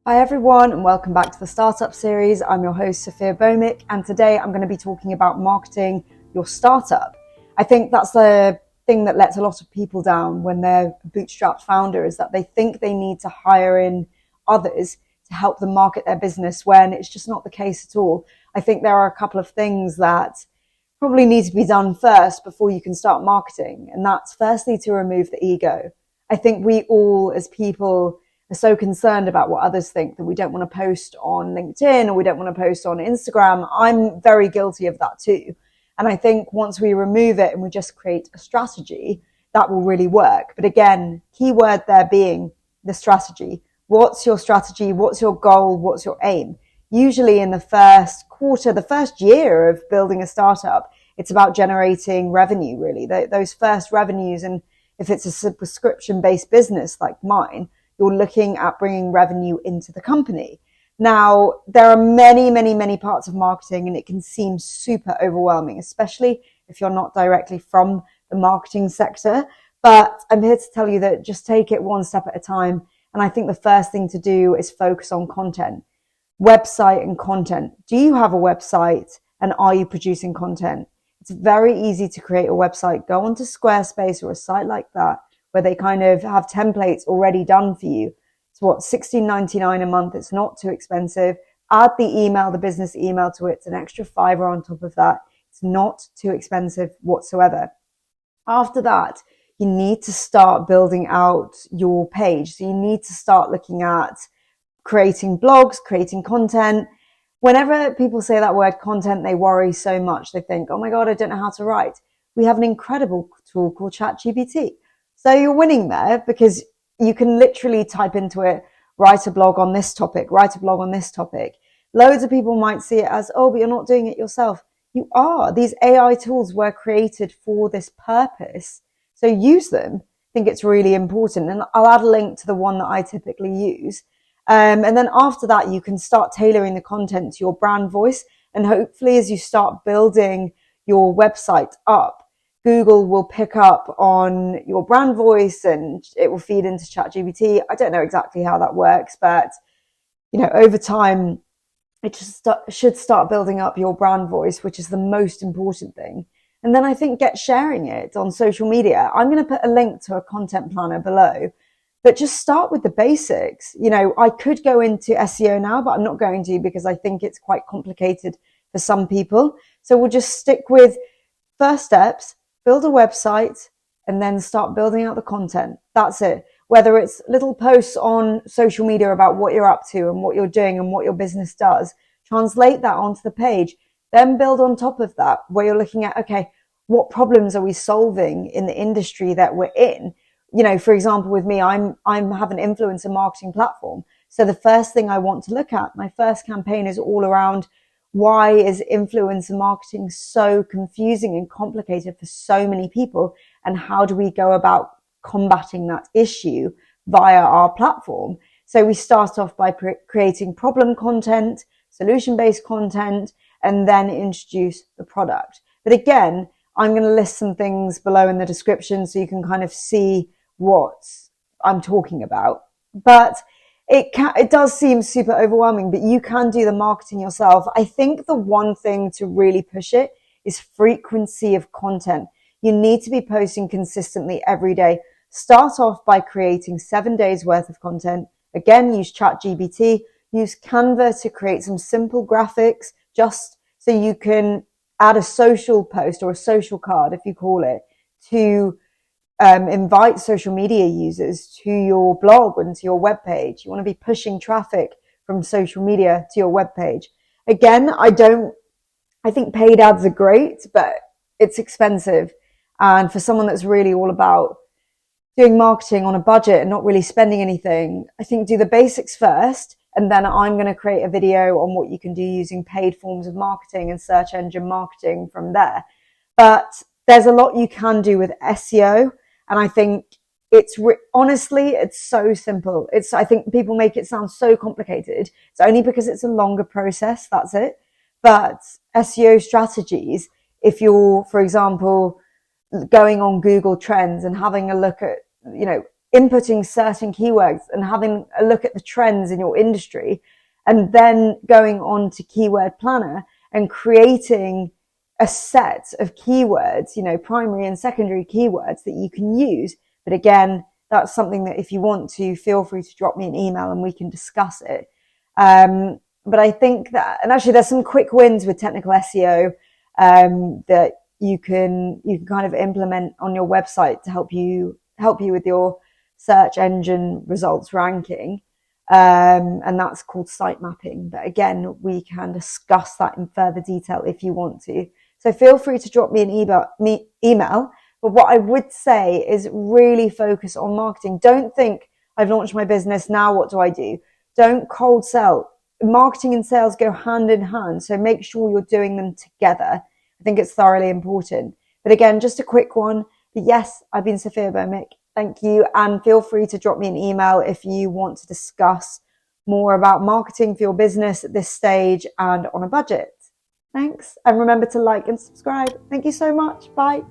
Hi everyone and welcome back to the Startup Series. I'm your host Sophia, and today I'm going to be talking about marketing your startup. I think that's the thing that lets a lot of people down when they're a bootstrapped founder, is that they think they need to hire in others to help them market their business when it's just not the case at all. I think there are a couple of things that probably need to be done first before you can start marketing, and that's firstly to remove the ego. I think we all as people are so concerned about what others think that we don't want to post on LinkedIn or we don't want to post on Instagram. I'm very guilty of that too. And I think once we remove it and we just create a strategy, that will really work. But again, key word there being the strategy. What's your strategy? What's your goal? What's your aim? Usually in the first quarter, the first year of building a startup, it's about generating revenue, really. Those first revenues. And if it's a subscription-based business like mine, you're looking at bringing revenue into the company. Now, there are many parts of marketing, and it can seem super overwhelming, especially if you're not directly from the marketing sector. But I'm here to tell you that just take it one step at a time. And I think the first thing to do is focus on content, website and content. Do you have a website, and are you producing content? It's very easy to create a website. Go onto Squarespace or a site like that, where they kind of have templates already done for you. It's $16.99 a month. It's not too expensive. Add the email, the business email to it. It's an extra $5 on top of that. It's not too expensive whatsoever. After that, you need to start building out your page. So you need to start looking at creating blogs, creating content. Whenever people say that word content, they worry so much. They think, oh my God, I don't know how to write. We have an incredible tool called ChatGPT. So you're winning there, because you can literally type into it, write a blog on this topic, write a blog on this topic. Loads of people might see it as, oh, but you're not doing it yourself. You are. These AI tools were created for this purpose. So use them. I think it's really important. And I'll add a link to the one that I typically use. And then after that, you can start tailoring the content to your brand voice. And hopefully as you start building your website up, Google will pick up on your brand voice and it will feed into ChatGPT. I don't know exactly how that works, but over time, it just should start building up your brand voice, which is the most important thing. And then I think get sharing it on social media. I'm going to put a link to a content planner below, but just start with the basics. I could go into SEO now, but I'm not going to, because I think it's quite complicated for some people. So we'll just stick with first steps. Build a website and then start building out the content. That's it. Whether it's little posts on social media about what you're up to and what you're doing and what your business does, translate that onto the page. Then build on top of that, where you're looking at, okay, what problems are we solving in the industry that we're in? For example, with me, I have an influencer marketing platform. So the first thing I want to look at, my first campaign, is all around, why is influencer marketing so confusing and complicated for so many people? And how do we go about combating that issue via our platform? So we start off by creating problem content, solution-based content, and then introduce the product. But again, I'm going to list some things below in the description so you can kind of see what I'm talking about. But it does seem super overwhelming, but you can do the marketing yourself. I think the one thing to really push it is frequency of content. You need to be posting consistently every day. Start off by creating 7 days worth of content. Again, use ChatGPT, use Canva to create some simple graphics, just so you can add a social post or a social card, if you call it, to invite social media users to your blog and to your webpage. You want to be pushing traffic from social media to your webpage. Again, I think paid ads are great, but it's expensive. And for someone that's really all about doing marketing on a budget and not really spending anything, I think do the basics first. And then I'm going to create a video on what you can do using paid forms of marketing and search engine marketing from there. But there's a lot you can do with SEO. And I think honestly, it's so simple. I think people make it sound so complicated. It's only because it's a longer process. That's it. But SEO strategies, if you're, for example, going on Google Trends and having a look at, inputting certain keywords and having a look at the trends in your industry, and then going on to Keyword Planner and creating a set of keywords, primary and secondary keywords that you can use. But again, that's something that if you want to, feel free to drop me an email and we can discuss it. But I think that, and actually there's some quick wins with technical SEO that you can kind of implement on your website to help you with your search engine results ranking. And that's called site mapping. But again, we can discuss that in further detail if you want to. So feel free to drop me an email. But what I would say is really focus on marketing. Don't think, I've launched my business, now what do I do? Don't cold sell. Marketing and sales go hand in hand. So make sure you're doing them together. I think it's thoroughly important. But again, just a quick one. But yes, I've been Sophia Bomick. Thank you. And feel free to drop me an email if you want to discuss more about marketing for your business at this stage and on a budget. Thanks. And remember to like and subscribe. Thank you so much. Bye.